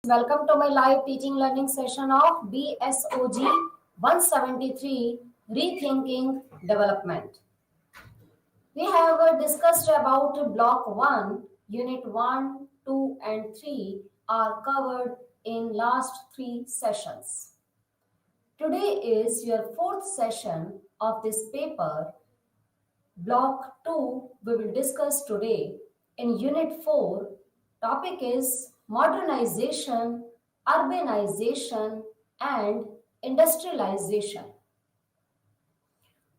Welcome to my live teaching learning session of BSOG 173 Rethinking Development. We have discussed about Block 1, Unit 1, 2 and 3 are covered in last 3 sessions. Today is your 4th session of this paper. Block 2 we will discuss today. In Unit 4, topic is Modernization, Urbanization and Industrialization.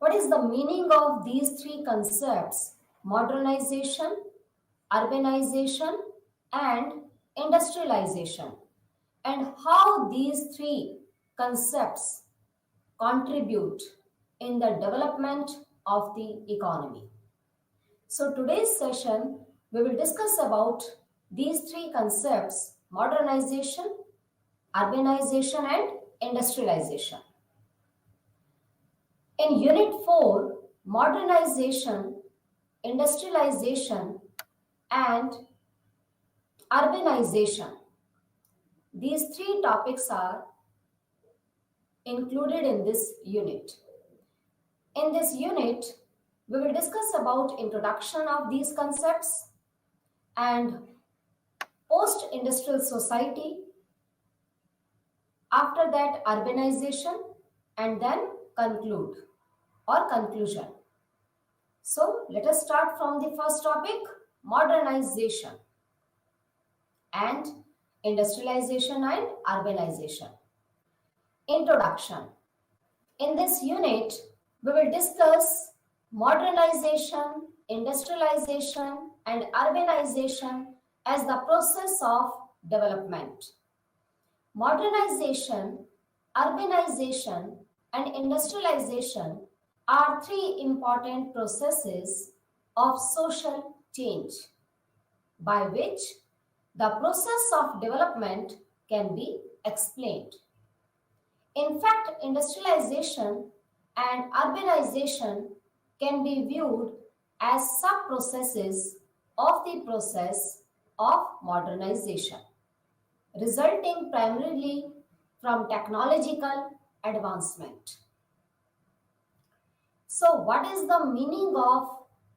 What is the meaning of these three concepts? Modernization, urbanization and industrialization, and how these three concepts contribute in the development of the economy. So today's session, we will discuss about these three concepts: modernization, urbanization and industrialization. In Unit 4, modernization, industrialization and urbanization, these three topics are included in this unit. In this unit, we will discuss about introduction of these concepts and post-industrial society, after that urbanization, and then conclude or conclusion. So let us start from the first topic, modernization and industrialization and urbanization. Introduction. In this unit, we will discuss modernization, industrialization and urbanization as the process of development. Modernization, urbanization and industrialization are three important processes of social change by which the process of development can be explained. In fact, industrialization and urbanization can be viewed as sub-processes of the process of modernization, resulting primarily from technological advancement. So what is the meaning of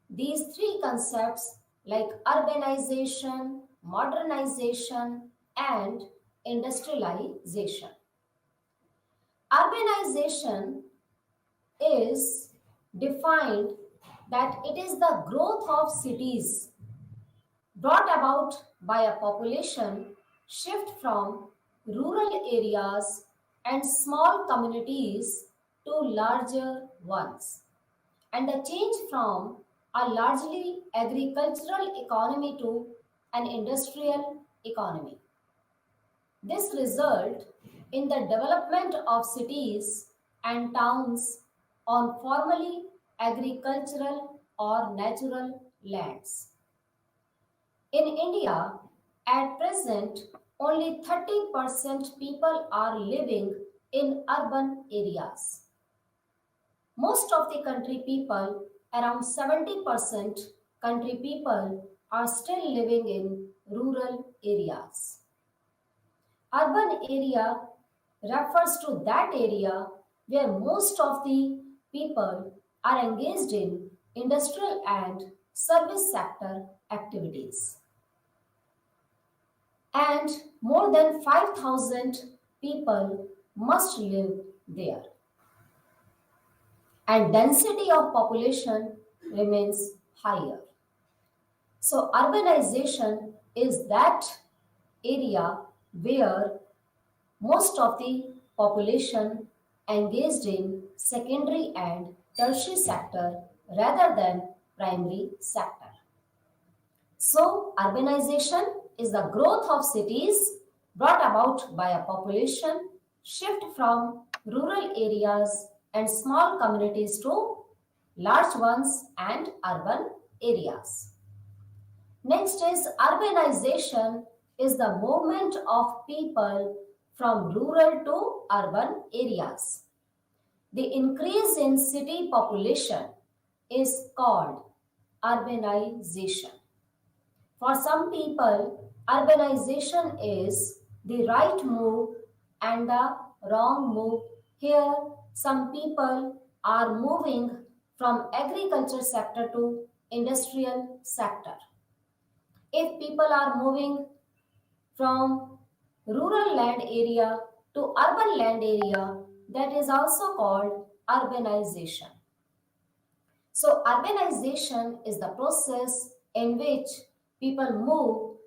these three concepts like urbanization, modernization and industrialization? Urbanization is defined that it is the growth of cities brought about by a population shift from rural areas and small communities to larger ones, and the change from a largely agricultural economy to an industrial economy. This results in the development of cities and towns on formerly agricultural or natural lands. In India, at present, only 30% people are living in urban areas. Most of the country people, around 70% country people, are still living in rural areas. Urban area refers to that area where most of the people are engaged in industrial and service sector activities. And more than 5,000 people must live there. And density of population remains higher. So urbanization is that area where most of the population engaged in secondary and tertiary sector rather than primary sector. So urbanization is the growth of cities brought about by a population shift from rural areas and small communities to large ones and urban areas. Next is urbanization is the movement of people from rural to urban areas. The increase in city population is called urbanization. For some people, urbanization is the right move and the wrong move. Here, some people are moving from agriculture sector to industrial sector. If people are moving from rural land area to urban land area, that is also called urbanization. So, urbanization is the process in which people move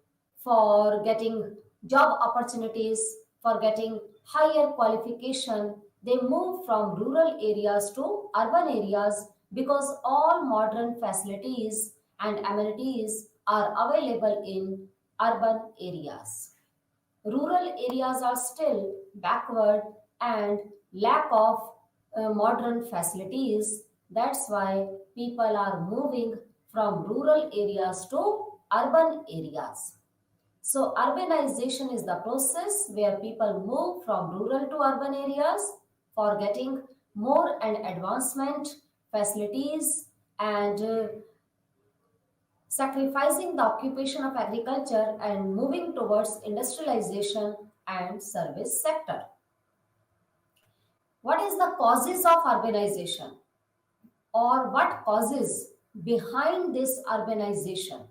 for getting job opportunities, for getting higher qualification. They move from rural areas to urban areas because all modern facilities and amenities are available in urban areas. Rural areas are still backward and lack of modern facilities. That's why people are moving from rural areas to urban areas. So, urbanization is the process where people move from rural to urban areas for getting more and advancement facilities and sacrificing the occupation of agriculture and moving towards industrialization and service sector. What is the causes of urbanization or what causes behind this urbanization?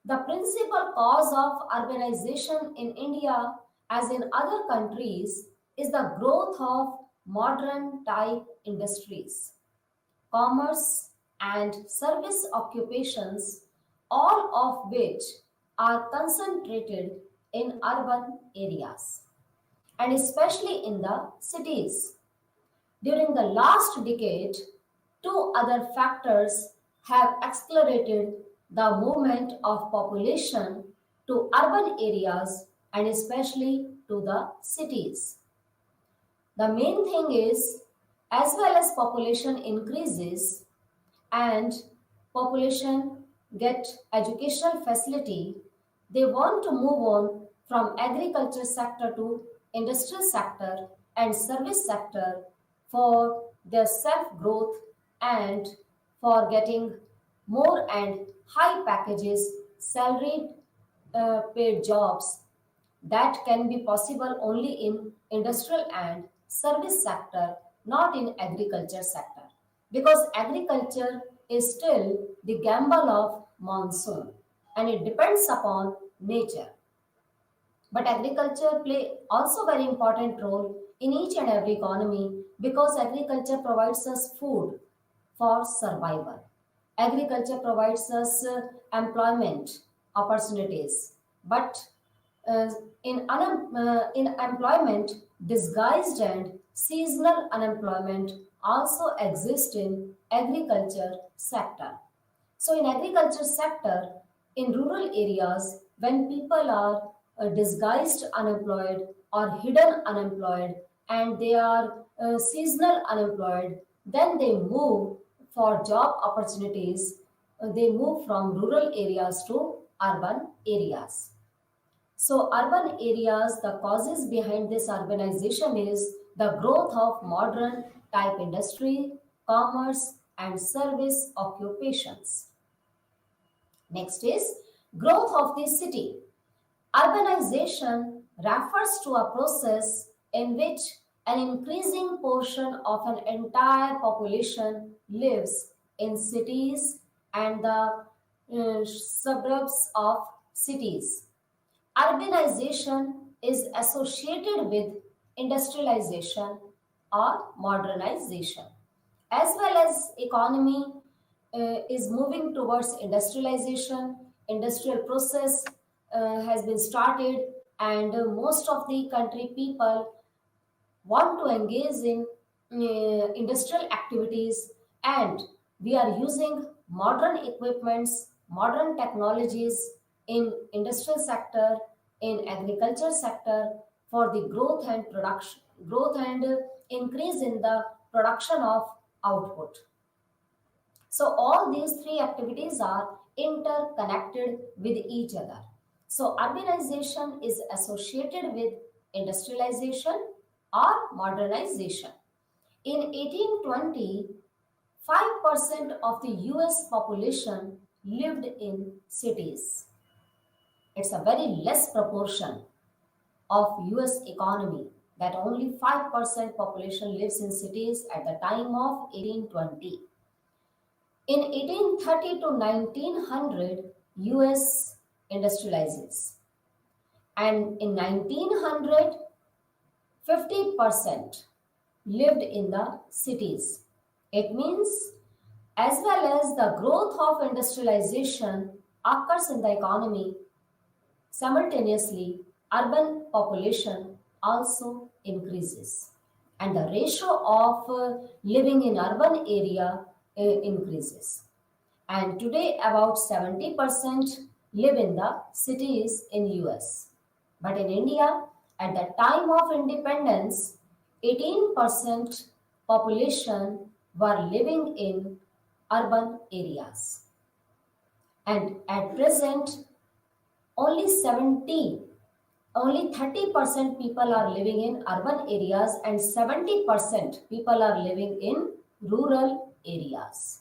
The principal cause of urbanization in India as in other countries is the growth of modern type industries, commerce, and service occupations, all of which are concentrated in urban areas and especially in the cities. During the last decade, two other factors have accelerated the movement of population to urban areas and especially to the cities. The main thing is, as well as population increases and population get educational facility, they want to move on from agriculture sector to industrial sector and service sector for their self growth and for getting more and high packages, salaried paid jobs that can be possible only in industrial and service sector, not in agriculture sector, because agriculture is still the gamble of monsoon and it depends upon nature. But agriculture play also very important role in each and every economy because agriculture provides us food for survival. Agriculture provides us employment opportunities, but uh, in employment, disguised and seasonal unemployment also exist in agriculture sector. So in agriculture sector, in rural areas, when people are disguised unemployed or hidden unemployed and they are seasonal unemployed, then they move for job opportunities. They move from rural areas to urban areas. So, urban areas, the causes behind this urbanization is the growth of modern type industry, commerce, and service occupations. Next is growth of the city. Urbanization refers to a process in which an increasing portion of an entire population lives in cities and the suburbs of cities. Urbanization is associated with industrialization or modernization, as well as economy is moving towards industrialization. Industrial process has been started, and most of the country people want to engage in industrial activities, and we are using modern equipments, modern technologies in industrial sector, in agriculture sector for the growth and production, growth and increase in the production of output. So all these three activities are interconnected with each other. So urbanization is associated with industrialization or modernization. In 1820, 5% of the US population lived in cities. It's a very less proportion. of US economy, that only 5% population lives in cities at the time of 1820. In 1830 to 1900, US industrializes, and in 1900, 50% lived in the cities. It means as well as the growth of industrialization occurs in the economy, simultaneously urban population also increases and the ratio of living in urban area increases. And today about 70% live in the cities in US. But in India, at the time of independence, 18% population were living in urban areas. And at present, only 70, only 30% people are living in urban areas and 70% people are living in rural areas.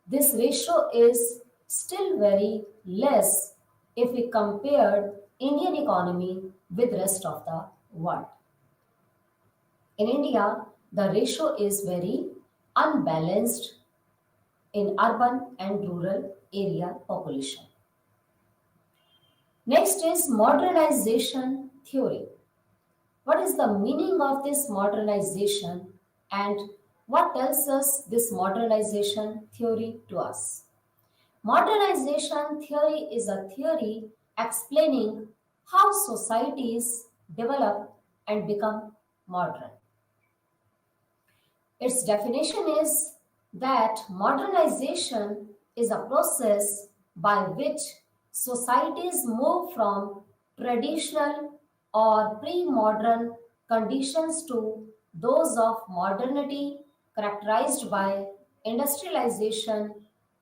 This ratio is still very less if we compare Indian economy with rest of the world. In India, the ratio is very unbalanced in urban and rural area population. Next is modernization theory. What is the meaning of this modernization and what tells us this modernization theory to us? Modernization theory is a theory explaining how societies develop and become modern. Its definition is that modernization is a process by which societies move from traditional or pre modern conditions to those of modernity characterized by industrialization,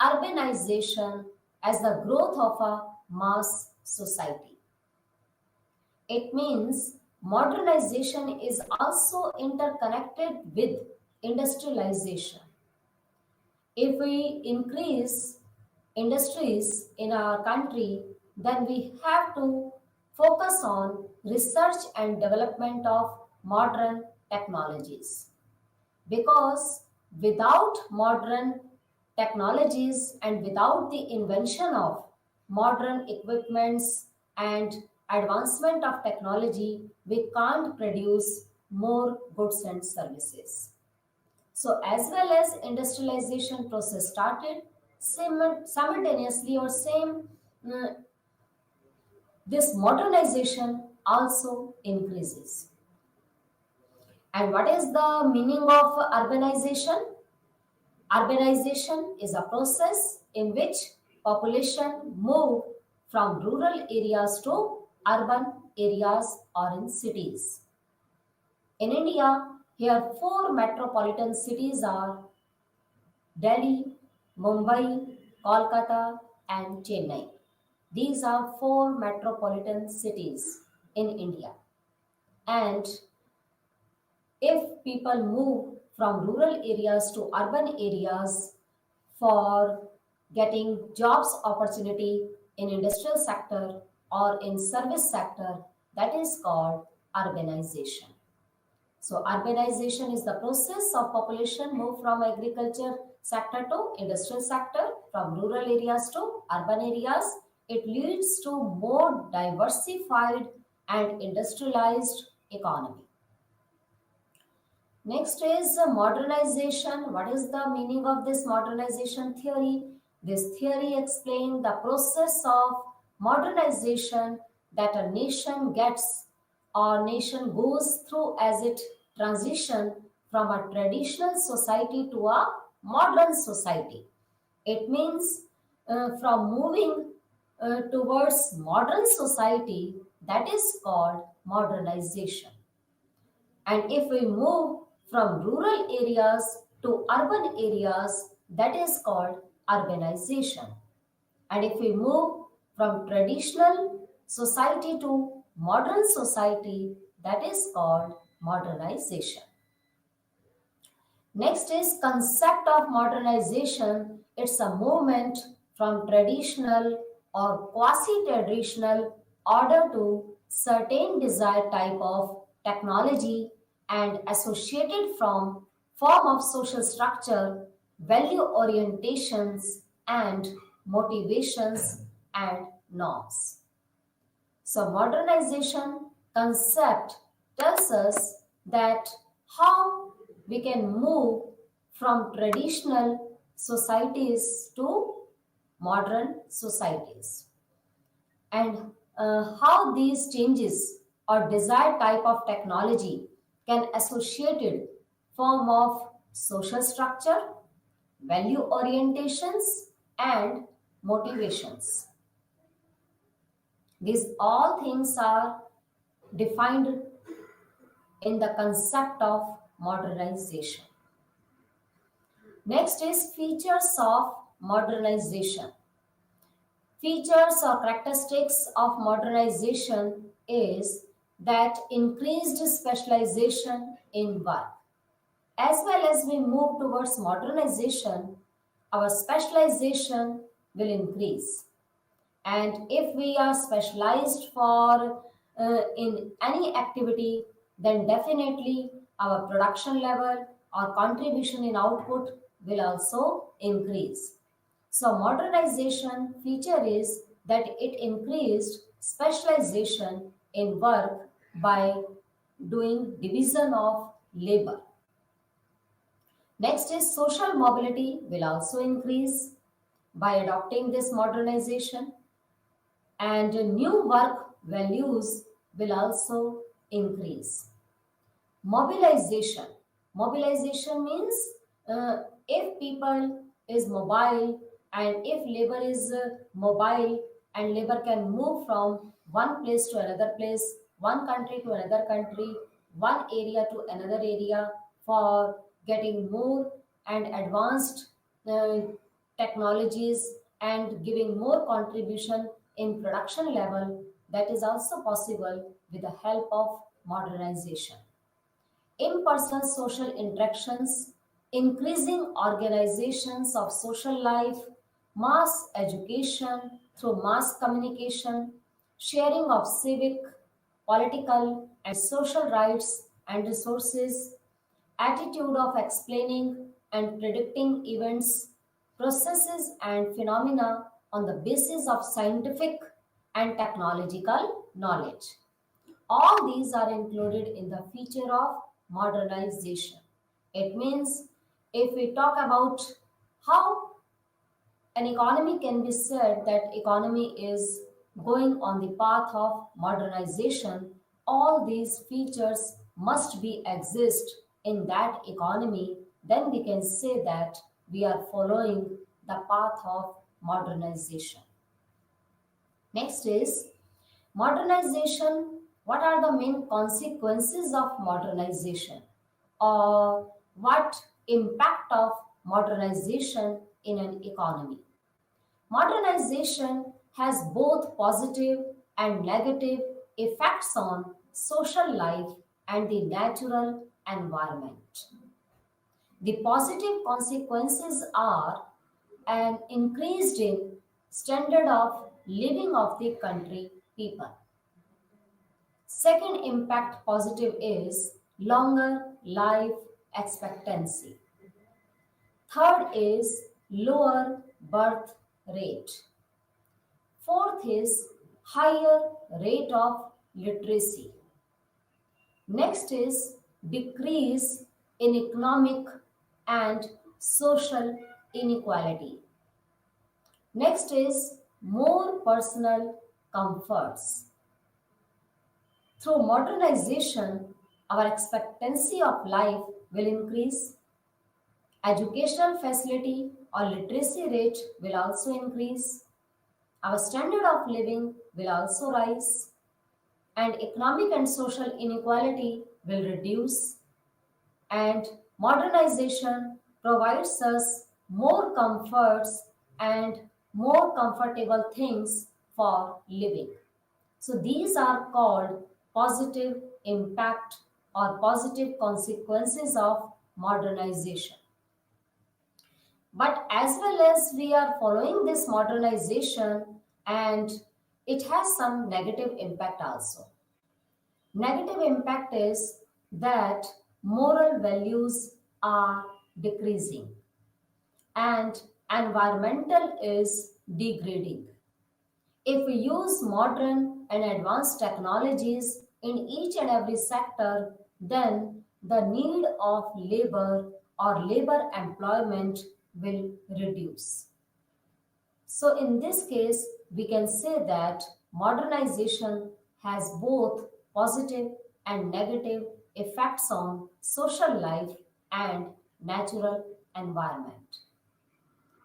urbanization as the growth of a mass society. It means modernization is also interconnected with industrialization. If we increase industries in our country, then we have to focus on research and development of modern technologies. Because without modern technologies and without the invention of modern equipments and advancement of technology, we can't produce more goods and services. So as well as industrialization process started, simultaneously or same, uh, this modernization also increases. And what is the meaning of urbanization? Urbanization is a process in which population move from rural areas to urban areas or in cities. In India, here four metropolitan cities are Delhi, Mumbai, Kolkata, and Chennai. These are four metropolitan cities in India. And if people move from rural areas to urban areas for getting jobs opportunity in industrial sector or in service sector, that is called urbanization. So urbanization is the process of population move from agriculture sector to industrial sector, from rural areas to urban areas. It leads to more diversified and industrialized economy. Next is modernization. What is the meaning of this modernization theory? This theory explains the process of modernization that a nation gets or nation goes through as it transition from a traditional society to a modern society. It means from moving towards modern society, that is called modernization. And if we move from rural areas to urban areas, that is called urbanization. And if we move from traditional society to modern society, that is called modernization. Next is concept of modernization. It's a movement from traditional or quasi-traditional order to certain desired type of technology and associated from form of social structure, value orientations and motivations and norms. So modernization concept tells us that how we can move from traditional societies to modern societies and how these changes or desired type of technology can associated form of social structure, value orientations and motivations. These all things are defined in the concept of modernization. Next is features of modernization. Features or characteristics of modernization is that increased specialization in work. As well as we move towards modernization, our specialization will increase. And if we are specialized for in any activity, then definitely our production level or contribution in output will also increase. So modernization feature is that it increased specialization in work by doing division of labor. Next is social mobility will also increase by adopting this modernization, and new work values will also increase. Mobilization. Mobilization means if people is mobile and if labor is mobile and labor can move from one place to another place, one country to another country, one area to another area for getting more and advanced uh, technologies and giving more contribution in production level, that is also possible with the help of modernization. In-person social interactions, increasing organizations of social life, mass education through mass communication, sharing of civic, political, and social rights and resources, attitude of explaining and predicting events, processes, and phenomena on the basis of scientific and technological knowledge. All these are included in the feature of modernization. It means if we talk about how an economy can be said that economy is going on the path of modernization, all these features must be exist in that economy, then we can say that we are following the path of modernization. Next is modernization. What are the main consequences of modernization? Or what impact of modernization in an economy? Modernization has both positive and negative effects on social life and the natural environment. The positive consequences are an increased in standard of living of the country people. Second impact positive is longer life expectancy. Third is lower birth rate. Fourth is higher rate of literacy. Next is decrease in economic and social inequality. Next is more personal comforts. Through modernization, our expectancy of life will increase, educational facility or literacy rate will also increase, our standard of living will also rise, and economic and social inequality will reduce, and modernization provides us more comforts and more comfortable things for living. So these are called positive impact or positive consequences of modernization. But as well as we are following this modernization, and it has some negative impact also. Negative impact is that moral values are decreasing and environmental is degrading. If we use modern and advanced technologies in each and every sector, then the need of labor or labor employment will reduce. So, in this case, we can say that modernization has both positive and negative effects on social life and natural environment.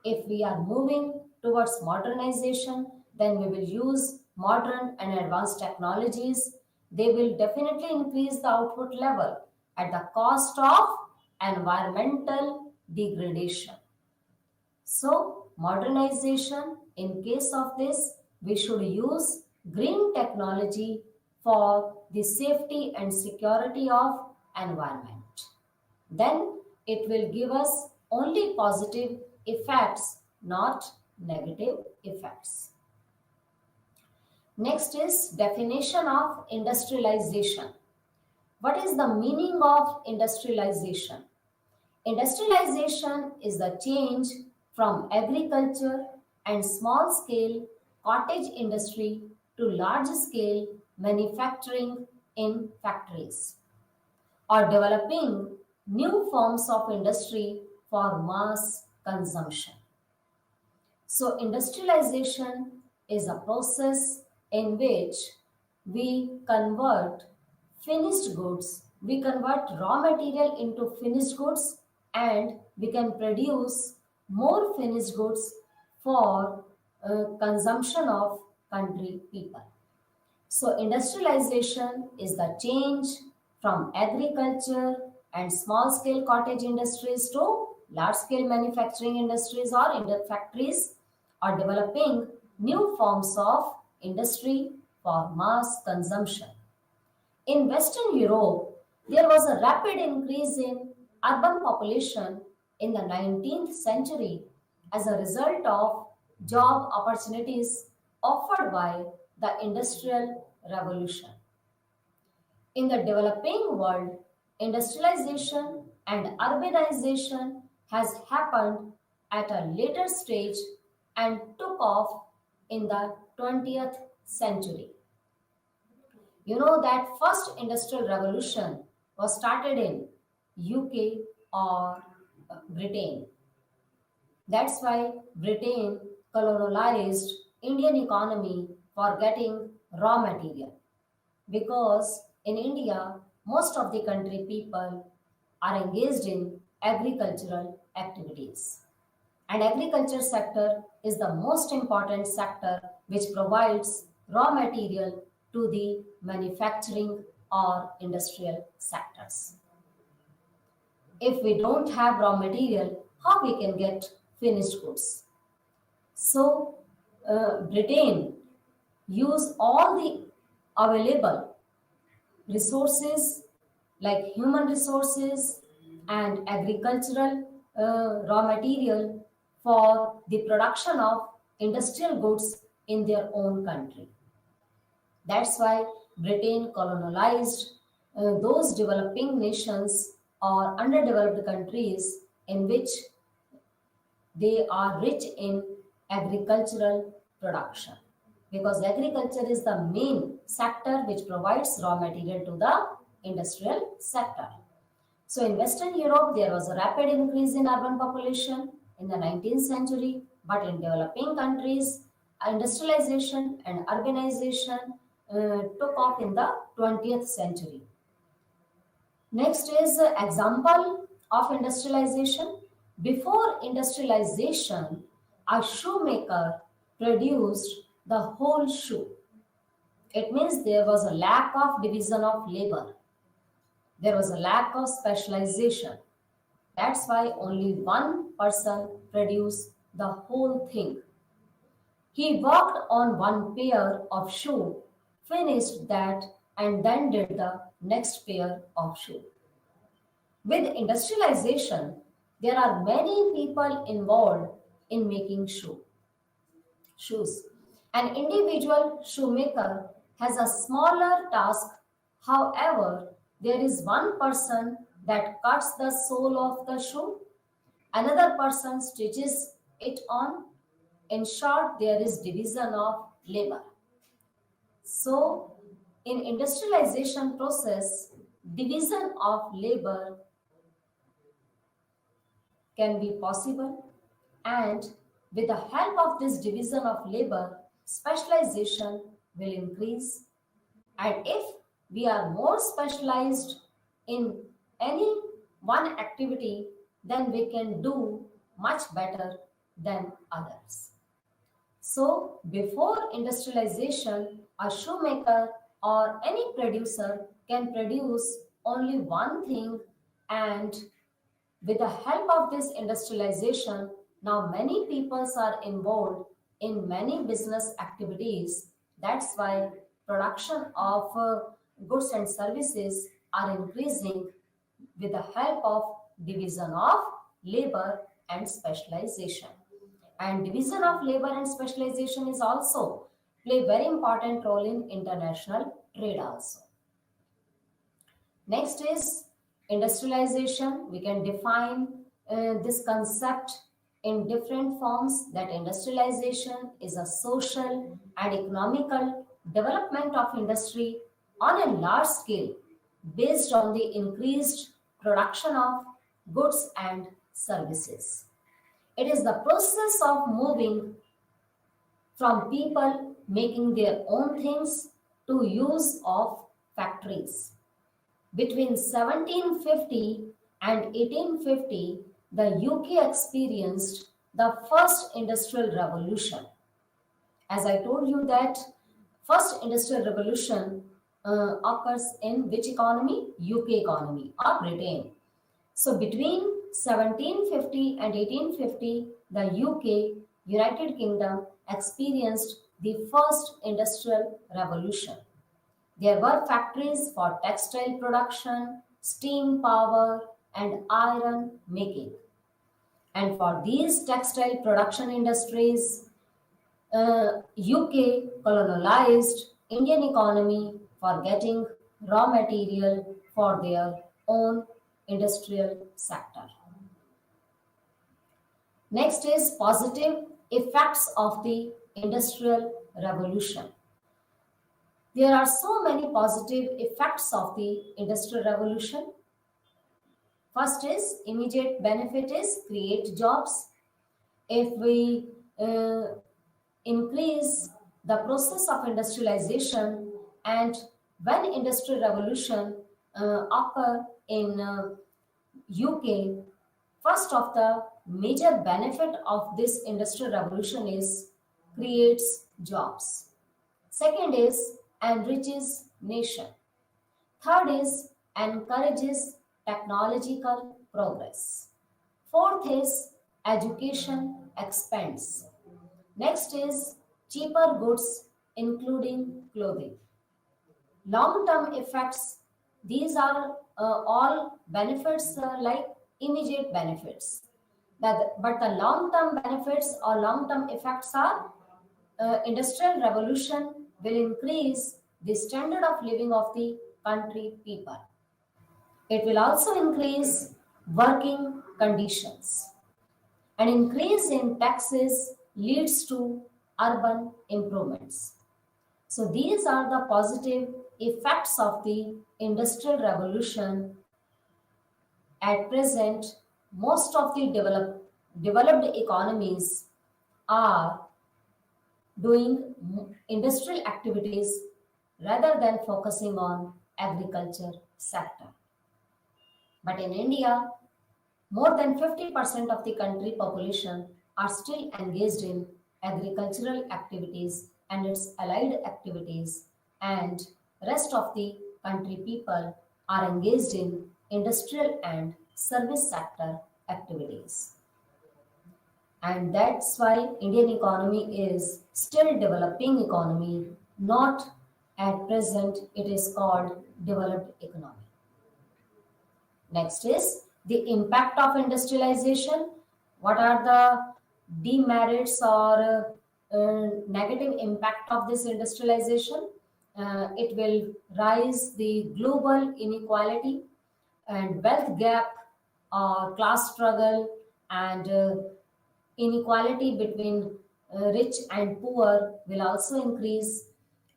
If we are moving towards modernization, then we will use modern and advanced technologies. They will definitely increase the output level at the cost of environmental degradation. So, modernization, in case of this, we should use green technology for the safety and security of environment. Then it will give us only positive effects, not negative effects. Next is definition of industrialization. What is the meaning of industrialization? Industrialization is the change from agriculture and small scale cottage industry to large scale manufacturing in factories, or developing new forms of industry for mass consumption. So, industrialization is a process in which we convert we convert raw material into finished goods, and we can produce more finished goods for consumption of country people. So, industrialization is the change from agriculture and small scale cottage industries to large scale manufacturing industries or factories, or developing new forms of industry for mass consumption. In Western Europe, there was a rapid increase in urban population in the 19th century as a result of job opportunities offered by the Industrial Revolution. In the developing world, industrialization and urbanization has happened at a later stage and took off in the 20th century. You know that first industrial revolution was started in UK or Britain. That's why Britain colonialized Indian economy for getting raw material, because in India most of the country people are engaged in agricultural activities, and agriculture sector is the most important sector which provides raw material to the manufacturing or industrial sectors. If we don't have raw material, how we can get finished goods? So Britain use all the available resources like human resources and agricultural raw material for the production of industrial goods in their own country. That's why Britain colonized those developing nations or underdeveloped countries in which they are rich in agricultural production, because agriculture is the main sector which provides raw material to the industrial sector. So in Western Europe, there was a rapid increase in urban population in the 19th century, but in developing countries, industrialization and urbanization took off in the 20th century. Next is example of industrialization. Before industrialization, a shoemaker produced the whole shoe. It means there was a lack of division of labor. There was a lack of specialization. That's why only one person produced the whole thing. He worked on one pair of shoe, finished that, and then did the next pair of shoe. With industrialization, there are many people involved in making shoes. An individual shoemaker has a smaller task However, there is one person that cuts the sole of the shoe, another person stitches it on. In short, there is division of labor. So, in industrialization process, division of labor can be possible, and with the help of this division of labor, specialization will increase. And if we are more specialized in any one activity, then we can do much better than others. So, before industrialization, a shoemaker or any producer can produce only one thing, and with the help of this industrialization, now many peoples are involved in many business activities. That's why production of goods and services are increasing with the help of division of labor and specialization. And division of labor and specialization is also play very important role in international trade also. Next is industrialization. We can define this concept in different forms, that industrialization is a social and economical development of industry on a large scale based on the increased production of goods and services. It is the process of moving from people making their own things to use of factories. Between 1750 and 1850, the UK experienced the first industrial revolution. As I told you that first industrial revolution occurs in which economy? UK economy or Britain. So between 1750 and 1850, the UK, United Kingdom, experienced the first industrial revolution. There were factories for textile production, steam power, and iron making. And for these textile production industries, UK colonized Indian economy for getting raw material for their own industrial sector. Next is positive effects of the industrial revolution. There are so many positive effects of the industrial revolution. First is immediate benefit is create jobs. If we increase the process of industrialization, and when industrial revolution occur in UK, first of the major benefit of this industrial revolution is creates jobs. Second is enriches nation. Third is encourages technological progress. Fourth is education expands. Next is cheaper goods including clothing. Long-term effects, these are all benefits like immediate benefits. But the long-term benefits or long-term effects are industrial revolution will increase the standard of living of the country people. It will also increase working conditions. An increase in taxes leads to urban improvements. So these are the positive effects of the industrial revolution. At present, most of the developed economies are doing industrial activities rather than focusing on agriculture sector. But in India, more than 50% of the country population are still engaged in agricultural activities and its allied activities, and rest of the country people are engaged in industrial and service sector activities. And that's why Indian economy is still developing economy, not at present it is called developed economy. Next is the impact of industrialization. What are the demerits or negative impact of this industrialization? It will rise the global inequality and wealth gap or class struggle and inequality between rich and poor will also increase.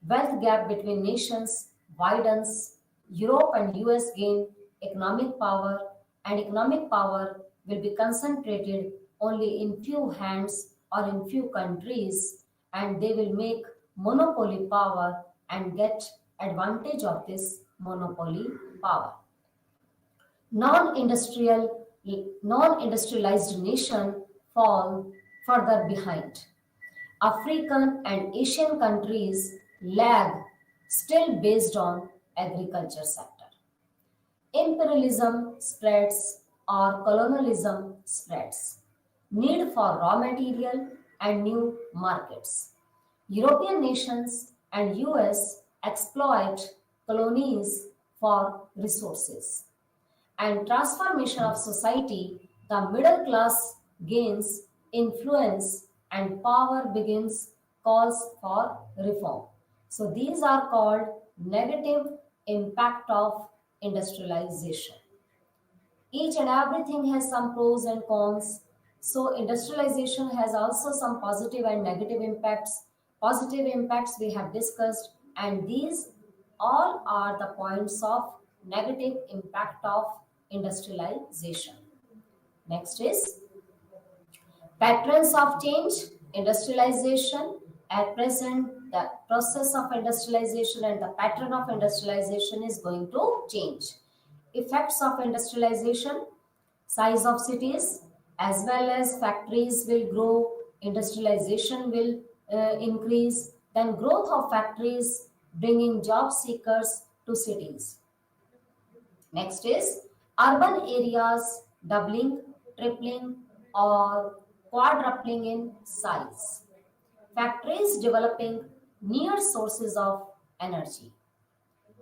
Wealth gap between nations widens. Europe and US gain economic power, and economic power will be concentrated only in few hands or in few countries, and they will make monopoly power and get advantage of this monopoly power. Non-industrial, non-industrialized nation fall further behind. African and Asian countries lag still based on agriculture sector. Imperialism spreads or colonialism spreads. Need for raw material and new markets. European nations and US exploit colonies for resources and transformation of society, the middle class gains influence and power begins calls for reform. So these are called negative impact of industrialization. Each and everything has some pros and cons. So industrialization has also some positive and negative impacts. Positive impacts we have discussed, and these all are the points of negative impact of industrialization. Next is patterns of change, industrialization. At present, the process of industrialization and the pattern of industrialization is going to change. Effects of industrialization, size of cities, as well as factories will grow, industrialization will increase, then growth of factories bringing job seekers to cities. Next is urban areas doubling, tripling, or quadrupling in size. Factories developing near sources of energy.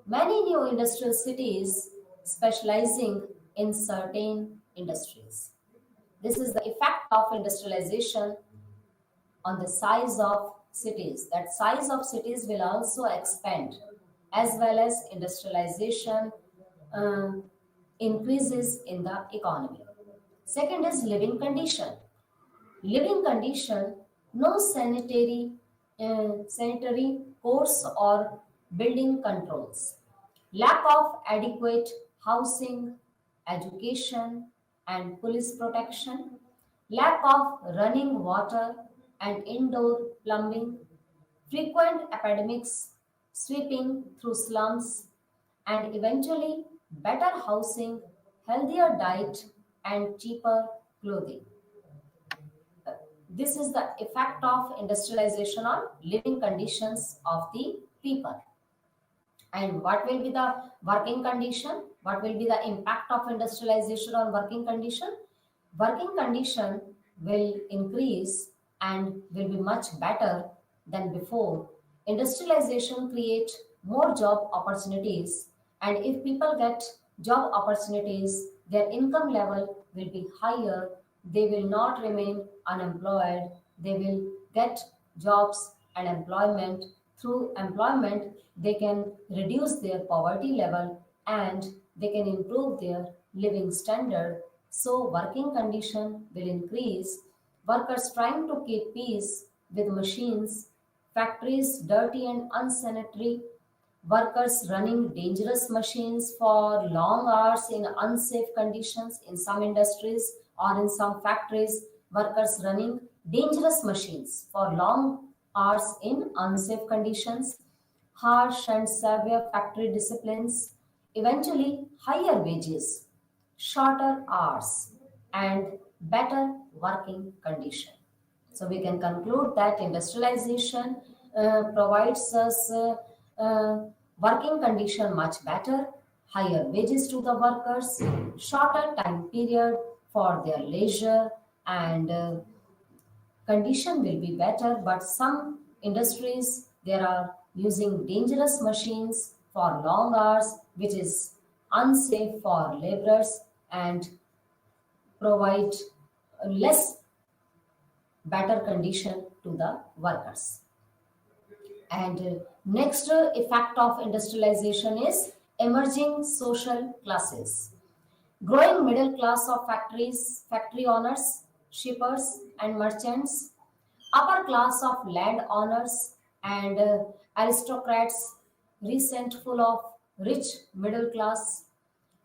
Many new industrial cities specializing in certain industries. This is the effect of industrialization on the size of cities. That size of cities will also expand as well as industrialization uh, increases in the economy. Second is living condition. Living condition, no sanitary course or building controls. Lack of adequate housing, education, and police protection. Lack of running water and indoor plumbing. Frequent epidemics sweeping through slums, and eventually better housing, healthier diet, and cheaper clothing. This is the effect of industrialization on living conditions of the people. And what will be the working condition? What will be the impact of industrialization on working condition? Working condition will increase and will be much better than before. Industrialization create more job opportunities, and if people get job opportunities, their income level will be higher. They will not remain unemployed. They will get jobs and employment. Through employment, they can reduce their poverty level and they can improve their living standard. So working condition will increase. Workers trying to keep peace with machines, factories dirty and unsanitary, workers running dangerous machines for long hours in unsafe conditions in some industries or in some factories, workers running dangerous machines for long hours in unsafe conditions, harsh and severe factory disciplines, eventually higher wages, shorter hours, and better working condition. So we can conclude that industrialization provides us working condition much better, higher wages to the workers, shorter time period for their leisure, and condition will be better. But some industries there are using dangerous machines for long hours, which is unsafe for laborers and provide less better condition to the workers. And Next effect of industrialization is emerging social classes. Growing middle class of factories, factory owners, shippers, and merchants, upper class of land owners and aristocrats, resentful of rich middle class,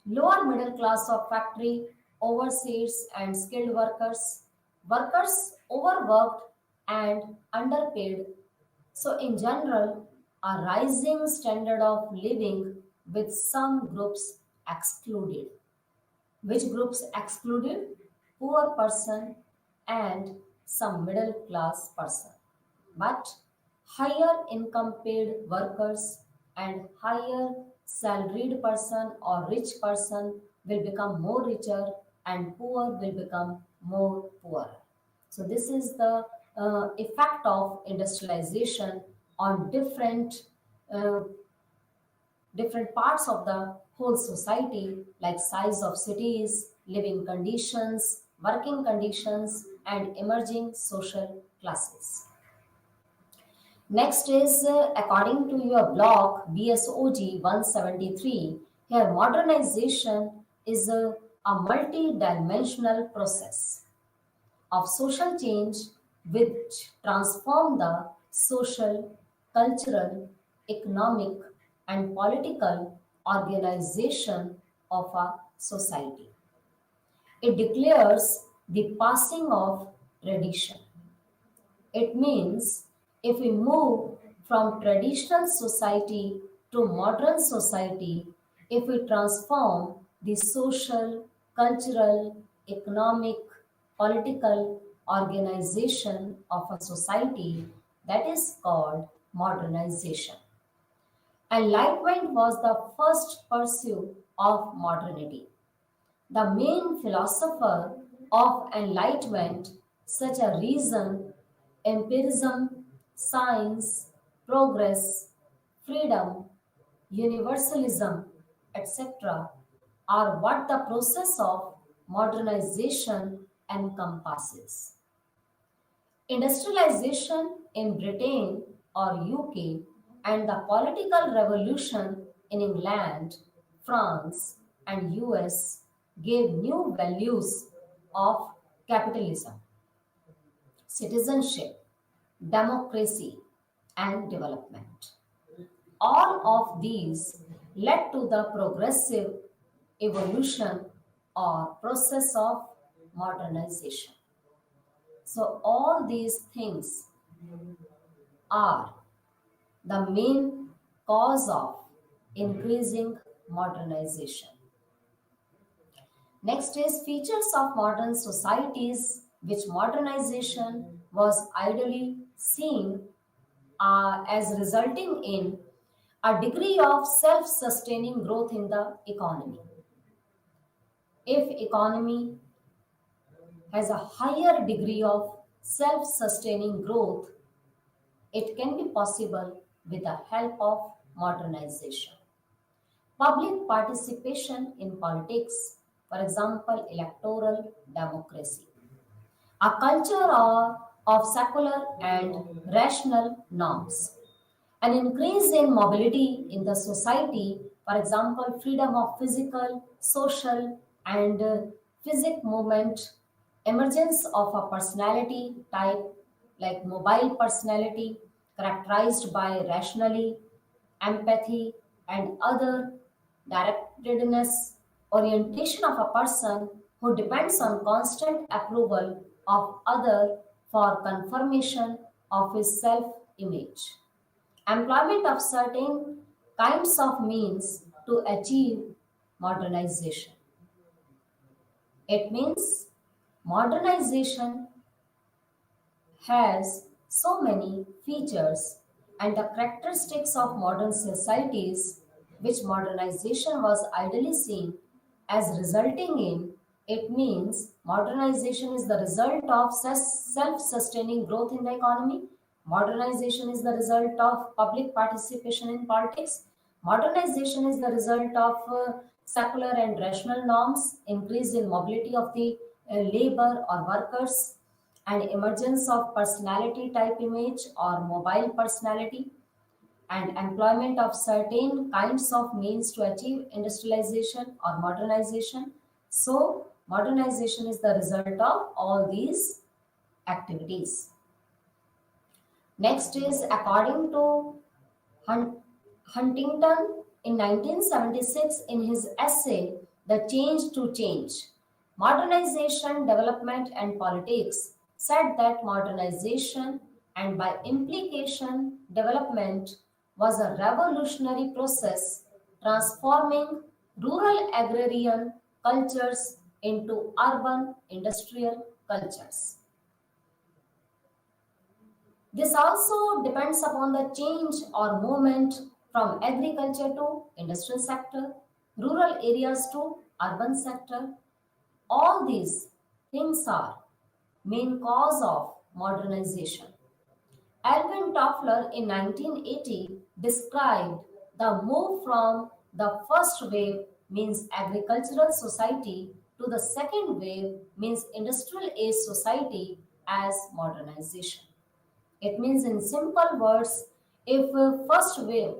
lower middle class of factory overseers and skilled workers, workers overworked and underpaid. So, in general, a rising standard of living with some groups excluded. Which groups excluded? Poor person and some middle class person. But higher income paid workers and higher salaried person or rich person will become more richer and poor will become more poor. So this is the effect of industrialization on uh, different parts of the whole society, like size of cities, living conditions, working conditions, and emerging social classes. Next is according to your blog BSOG 173, here modernization is a multi-dimensional process of social change which transform the social, cultural, economic, and political organization of a society. It declares the passing of tradition. It means if we move from traditional society to modern society, if we transform the social, cultural, economic, political organization of a society, that is called modernization. Enlightenment was the first pursuit of modernity. The main philosopher of enlightenment, such as reason, empirism, science, progress, freedom, universalism, etc., are what the process of modernization encompasses. Industrialization in Britain or UK and the political revolution in England, France, and US gave new values of capitalism, citizenship, democracy, and development. All of these led to the progressive evolution or process of modernization. So, all these things are the main cause of increasing modernization. Next is features of modern societies which modernization was ideally seen as resulting in a degree of self-sustaining growth in the economy. If economy has a higher degree of self-sustaining growth, it can be possible with the help of modernization. Public participation in politics, for example, electoral democracy. A culture of secular and rational norms. An increase in mobility in the society, for example, freedom of physical, social, and physic movement, emergence of a personality type like mobile personality characterized by rationally, empathy, and other directedness, orientation of a person who depends on constant approval of other for confirmation of his self image. Employment of certain kinds of means to achieve modernization. It means modernization has so many features and the characteristics of modern societies which modernization was ideally seen as resulting in. It means modernization is the result of self-sustaining growth in the economy. Modernization is the result of public participation in politics. Modernization is the result of secular and rational norms, increase in mobility of the labor or workers, and emergence of personality type image or mobile personality. and employment of certain kinds of means to achieve industrialization or modernization. So, modernization is the result of all these activities. Next is according to Hun- Huntington in 1976 in his essay The Change to Change, Modernization, Development and Politics, said that modernization and by implication development was a revolutionary process transforming rural agrarian cultures into urban industrial cultures. This also depends upon the change or movement from agriculture to industrial sector, rural areas to urban sector. All these things are main cause of modernization. Alvin Toffler in 1980 described the move from the first wave means agricultural society to the second wave means industrial age society as modernization. It means in simple words, if first wave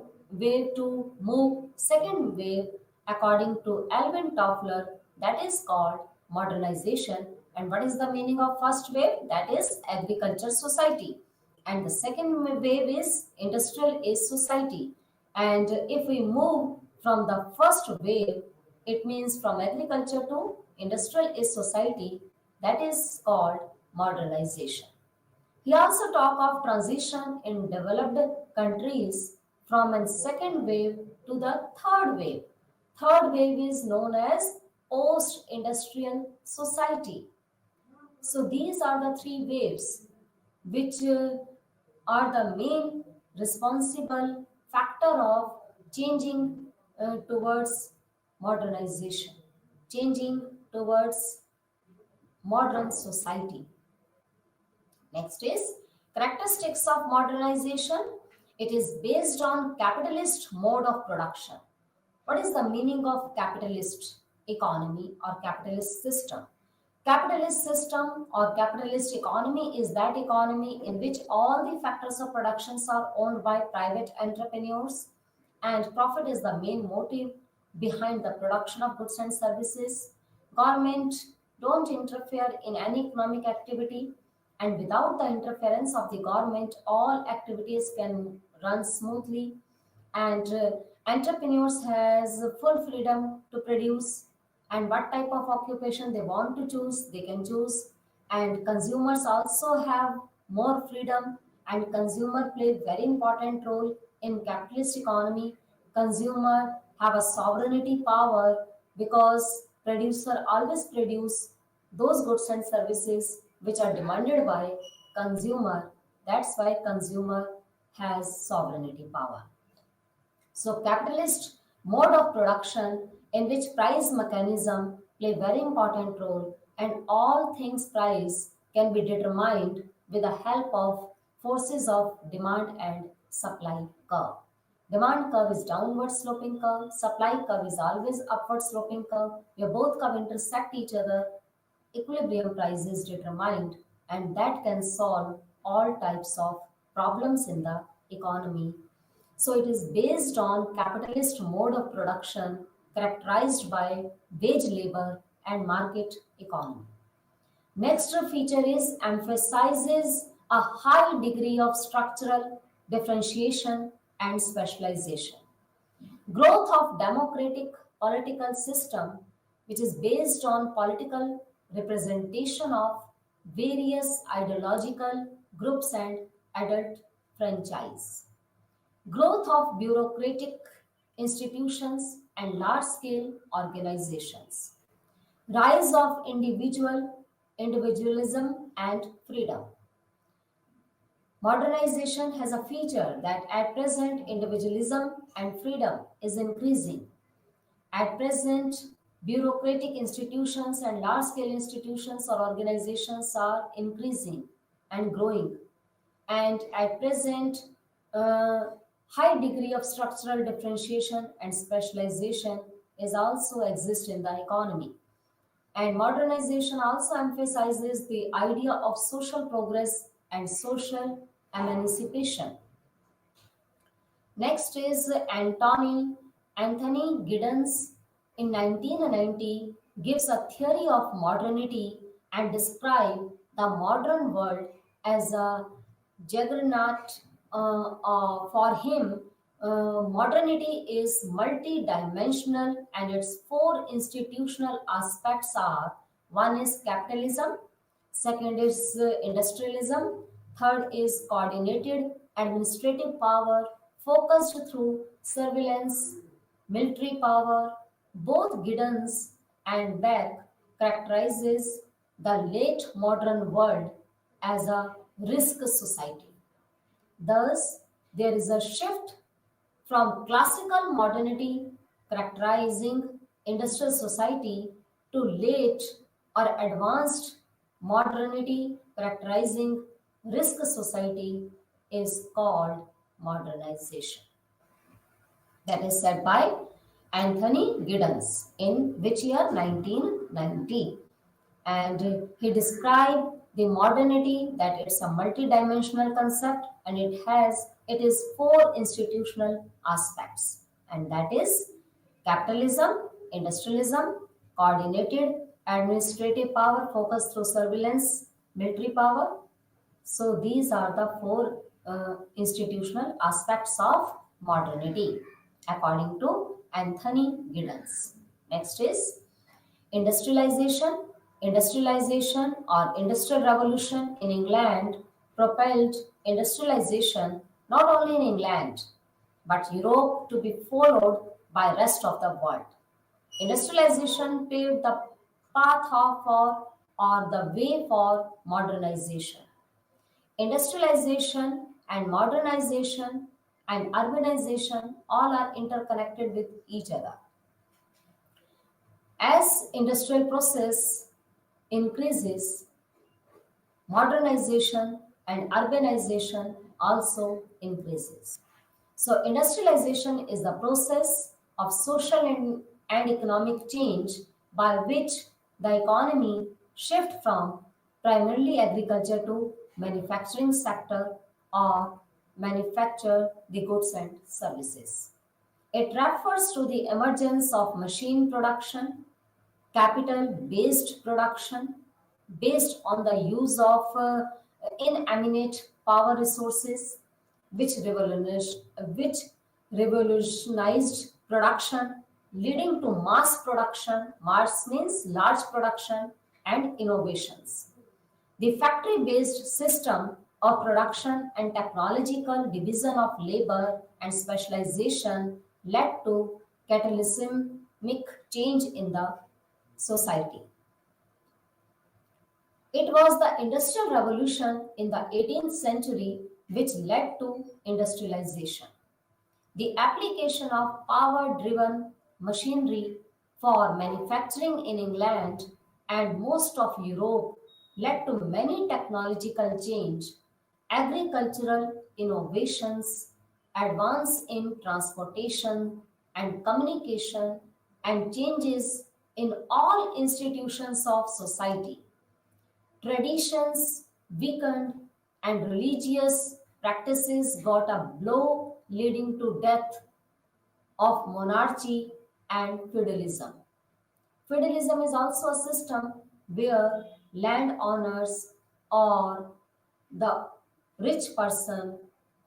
to move second wave according to Alvin Toffler, that is called modernization. And what is the meaning of first wave? That is agriculture society. And the second wave is industrial age society. And if we move from the first wave, it means from agriculture to industrial age society, that is called modernization. He also talked of transition in developed countries from a second wave to the third wave. Third wave is known as post-industrial society. So these are the three waves which are the main responsible factor of changing towards modernization, changing towards modern society. Next is characteristics of modernization. It is based on capitalist mode of production. What is the meaning of capitalist economy or capitalist system? Capitalist system or capitalist economy is that economy in which all the factors of productions are owned by private entrepreneurs and profit is the main motive behind the production of goods and services. Government don't interfere in any economic activity and without the interference of the government all activities can run smoothly and entrepreneurs has full freedom to produce and what type of occupation they want to choose they can choose and consumers also have more freedom and consumer play very important role in capitalist economy. Consumer have a sovereignty power because producer always produce those goods and services which are demanded by consumer. That's why consumer has sovereignty power. So capitalist mode of production in which price mechanism play very important role and all things price can be determined with the help of forces of demand and supply curve. Demand curve is downward sloping curve, supply curve is always upward sloping curve, where both curve intersect each other, equilibrium price is determined and that can solve all types of problems in the economy. So it is based on capitalist mode of production characterized by wage labor and market economy. Next feature is emphasizes a high degree of structural differentiation and specialization. Growth of democratic political system which is based on political representation of various ideological groups and adult franchise. Growth of bureaucratic institutions and large scale organizations. Rise of individualism and freedom. Modernization has a feature that at present individualism and freedom is increasing. At present, bureaucratic institutions and large scale institutions or organizations are increasing and growing. And at present, high degree of structural differentiation and specialization is also exist in the economy. And modernization also emphasizes the idea of social progress and social emancipation. Next is Anthony Giddens in 1990 gives a theory of modernity and describe the modern world as a juggernaut. For him, modernity is multi-dimensional and its four institutional aspects are: one is capitalism, second is industrialism, third is coordinated administrative power focused through surveillance, military power. Both Giddens and Beck characterizes the late modern world as a risk society. Thus, there is a shift from classical modernity characterizing industrial society to late or advanced modernity characterizing risk society is called modernization. That is said by Anthony Giddens in which year? 1990. And he described the modernity that it's a multidimensional concept and it is four institutional aspects, and that is capitalism, industrialism, coordinated administrative power focused through surveillance, military power. So these are the four institutional aspects of modernity according to Anthony Giddens. Next is industrialization. Industrialization or industrial revolution in England propelled industrialization not only in England but Europe to be followed by rest of the world. Industrialization paved the path or the way for modernization. Industrialization and modernization and urbanization all are interconnected with each other. As industrial process increases, modernization and urbanization also increases. So industrialization is the process of social and economic change by which the economy shift from primarily agriculture to manufacturing sector or manufacture the goods and services. It refers to the emergence of machine production, capital based production based on the use of inanimate power resources, which which revolutionized production, leading to mass production. Mass means large production and innovations. The factory based system of production and technological division of labor and specialization led to cataclysmic change in the society. It was the Industrial Revolution in the 18th century which led to industrialization. The application of power driven machinery for manufacturing in England and most of Europe led to many technological change, agricultural innovations, advance in transportation and communication, and changes in all institutions of society. Traditions weakened and religious practices got a blow, leading to death of monarchy and feudalism. Feudalism is also a system where landowners or the rich person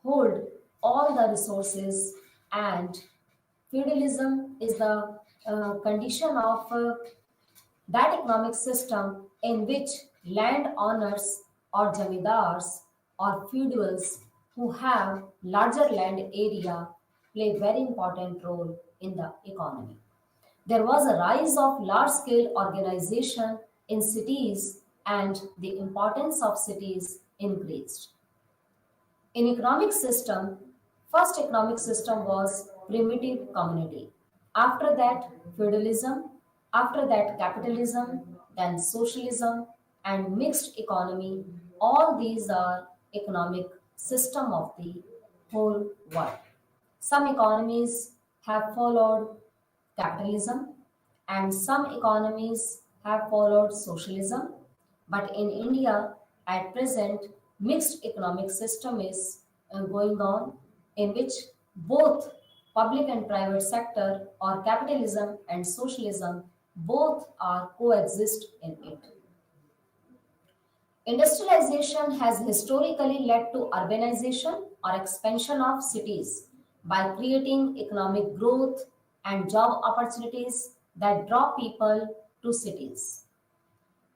hold all the resources, and feudalism is the condition of that economic system in which landowners or jamidars or feudals who have larger land area play very important role in the economy. There was a rise of large scale organization in cities and the importance of cities increased. In economic system, first economic system was primitive community. After that, feudalism. After that, capitalism. Then socialism and mixed economy. All these are economic system of the whole world. Some economies have followed capitalism and some economies have followed socialism. But in India, at present, mixed economic system is going on in which Both public and private sector or capitalism and socialism, both are coexist in it. Industrialization has historically led to urbanization or expansion of cities by creating economic growth and job opportunities that draw people to cities.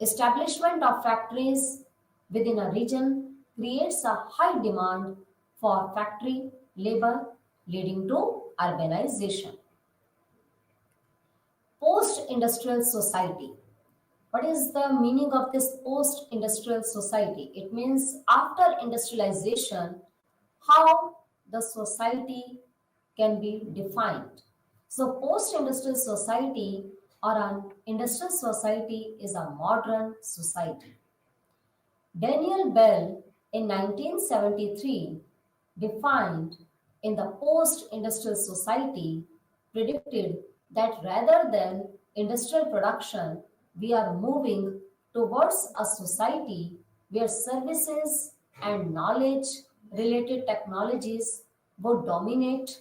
Establishment of factories within a region creates a high demand for factory labor, leading to urbanization. Post industrial society. What is the meaning of this post industrial society? It means after industrialization, how the society can be defined. So, post industrial society or an industrial society is a modern society. Daniel Bell in 1973 defined in the post industrial society predicted that rather than industrial production, we are moving towards a society where services and knowledge related technologies would dominate.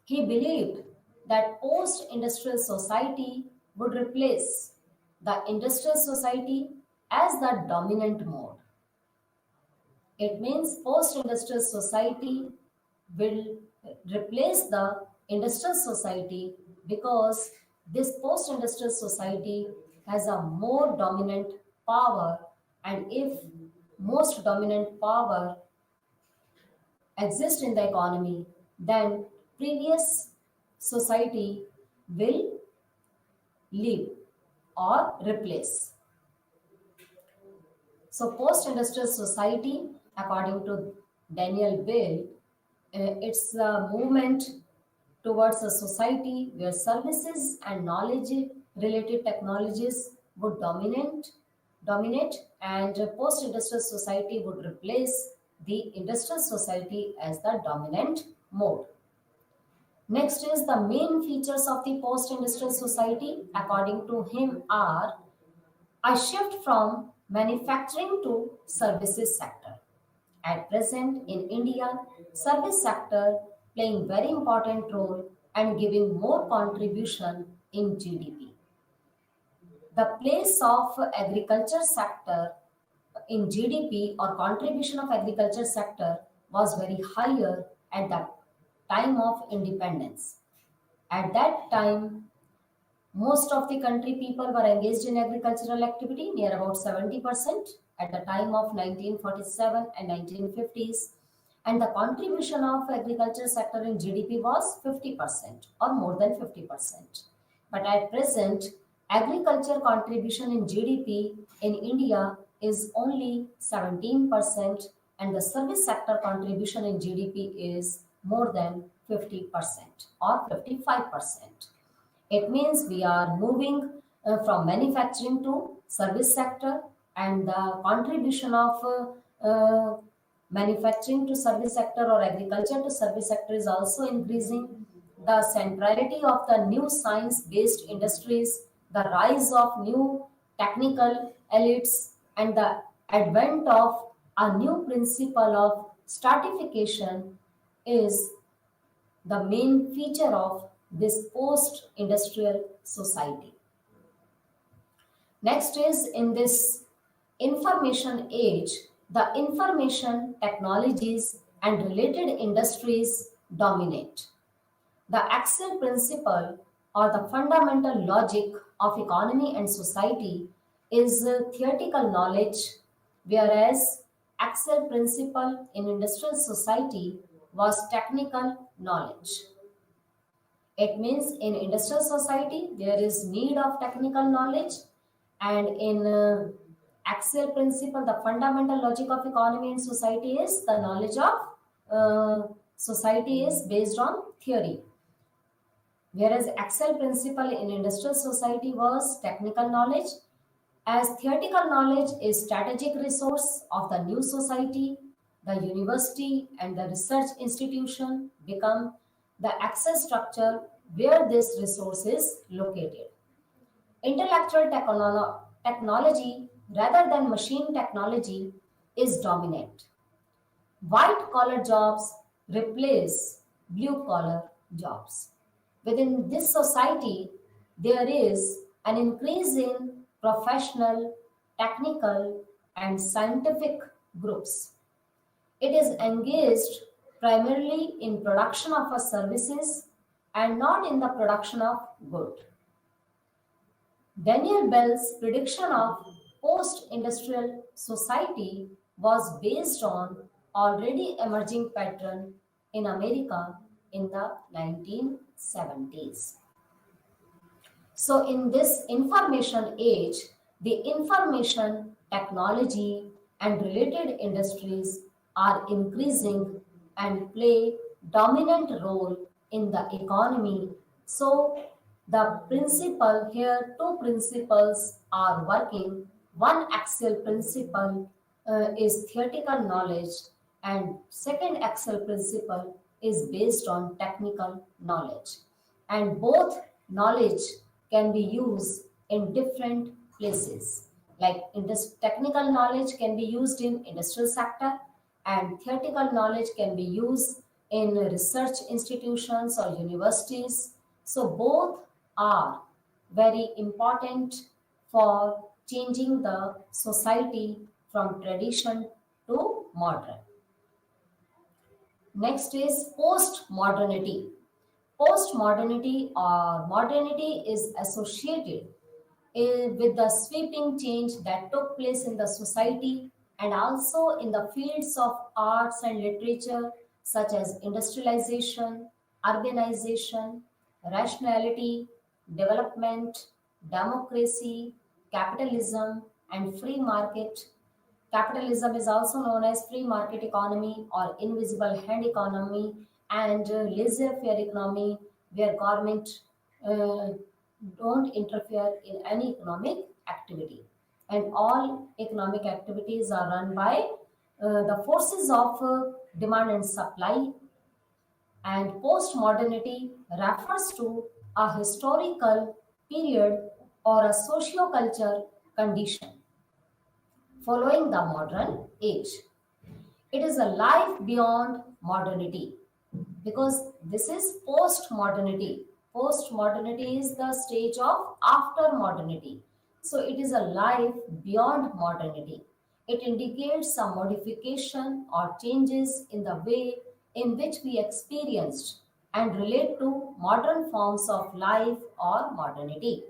He believed that post industrial society would replace the industrial society as the dominant mode. It means post-industrial society will replace the industrial society because this post-industrial society has a more dominant power, and if most dominant power exists in the economy, then previous society will leave or replace. So, post industrial society, according to Daniel Bale, it's a movement towards a society where services and knowledge related technologies would dominate, and post industrial society would replace the industrial society as the dominant mode. Next is the main features of the post industrial society, according to him, are a shift from manufacturing to services sector. At present in India, service sector playing very important role and giving more contribution in GDP. The place of agriculture sector in GDP or contribution of agriculture sector was very higher at the time of independence. At that time, most of the country people were engaged in agricultural activity, near about 70% at the time of 1947 and 1950s. And the contribution of agriculture sector in GDP was 50% or more than 50%. But at present, agriculture contribution in GDP in India is only 17%, and the service sector contribution in GDP is more than 50% or 55%. It means we are moving from manufacturing to service sector, and the contribution of manufacturing to service sector or agriculture to service sector is also increasing. The centrality of the new science-based industries, the rise of new technical elites, and the advent of a new principle of stratification is the main feature of this post industrial society. Next is in this information age, the information technologies and related industries dominate. The axial principle or the fundamental logic of economy and society is theoretical knowledge, whereas axial principle in industrial society was technical knowledge. It means in industrial society there is need of technical knowledge, and in axial principle, the fundamental logic of economy and society is the knowledge of society is based on theory. Whereas axial principle in industrial society was technical knowledge, as theoretical knowledge is strategic resource of the new society, the university and the research institution become the access structure where this resource is located. Intellectual technology rather than machine technology is dominant. White collar jobs replace blue collar jobs. Within this society, there is an increase in professional, technical, and scientific groups. It is engaged primarily in production of a services and not in the production of good. Daniel Bell's prediction of post-industrial society was based on already emerging pattern in America in the 1970s. So, in this information age, the information technology and related industries are increasing and play dominant role in the economy. So, the principle here, two principles are working. One axial principle is theoretical knowledge, and second axial principle is based on technical knowledge, and both knowledge can be used in different places, like technical knowledge can be used in industrial sector, and theoretical knowledge can be used in research institutions or universities. So both are very important for changing the society from tradition to modern. Next is post-modernity. Post-modernity or modernity is associated with the sweeping change that took place in the society and also in the fields of arts and literature such as industrialization, urbanization, rationality, development, democracy, capitalism, and free market. Capitalism is also known as free market economy or invisible hand economy, and laissez-faire economy, where government uh, don't interfere in any economic activity. And all economic activities are run by the forces of demand and supply. And post-modernity refers to a historical period or a socio-culture condition following the modern age. It is a life beyond modernity because this is post modernity. Post modernity is the stage of after modernity. So it is a life beyond modernity. It indicates some modification or changes in the way in which we experienced and relate to modern forms of life or modernity.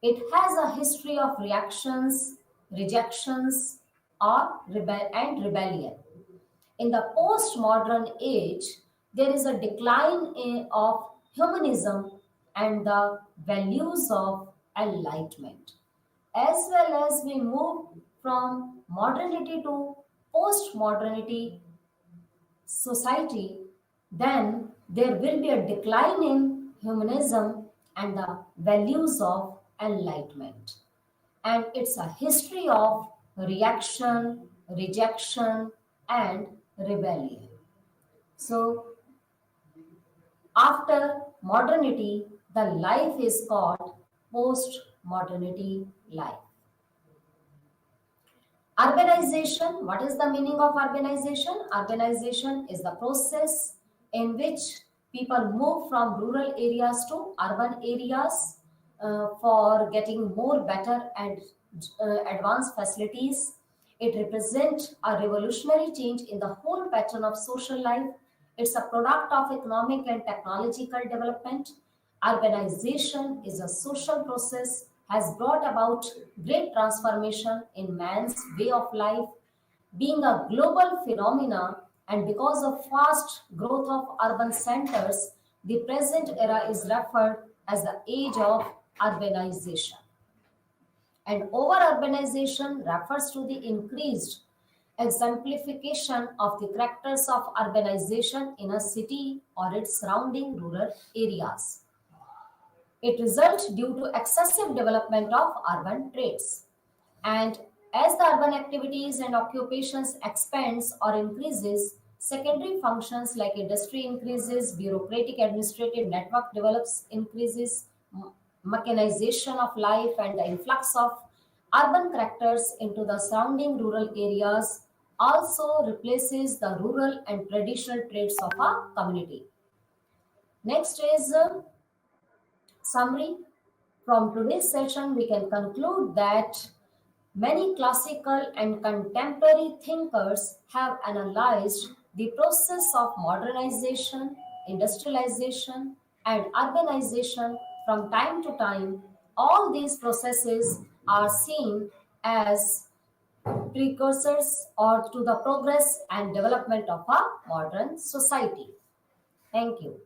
It has a history of reactions, rejections, or and rebellion. In the postmodern age, there is a decline of humanism and the values of enlightenment. As well as we move from modernity to post-modernity society, then there will be a decline in humanism and the values of enlightenment. And it's a history of reaction, rejection, and rebellion. So, after modernity, the life is called post modernity life. Urbanization, what is the meaning of urbanization? Urbanization is the process in which people move from rural areas to urban areas for getting more better and advanced facilities. It represents a revolutionary change in the whole pattern of social life. It's a product of economic and technological development. Urbanization is a social process, has brought about great transformation in man's way of life, being a global phenomena, and because of fast growth of urban centers, the present era is referred as the age of urbanization. And over-urbanization refers to the increased exemplification of the characters of urbanization in a city or its surrounding rural areas. It results due to excessive development of urban traits. And as the urban activities and occupations expands or increases, secondary functions like industry increases, bureaucratic administrative network develops, increases, mechanization of life, and the influx of urban characters into the surrounding rural areas also replaces the rural and traditional traits of a community. Next is summary. From today's session, we can conclude that many classical and contemporary thinkers have analyzed the process of modernization, industrialization, and urbanization from time to time. All these processes are seen as precursors or to the progress and development of a modern society. Thank you.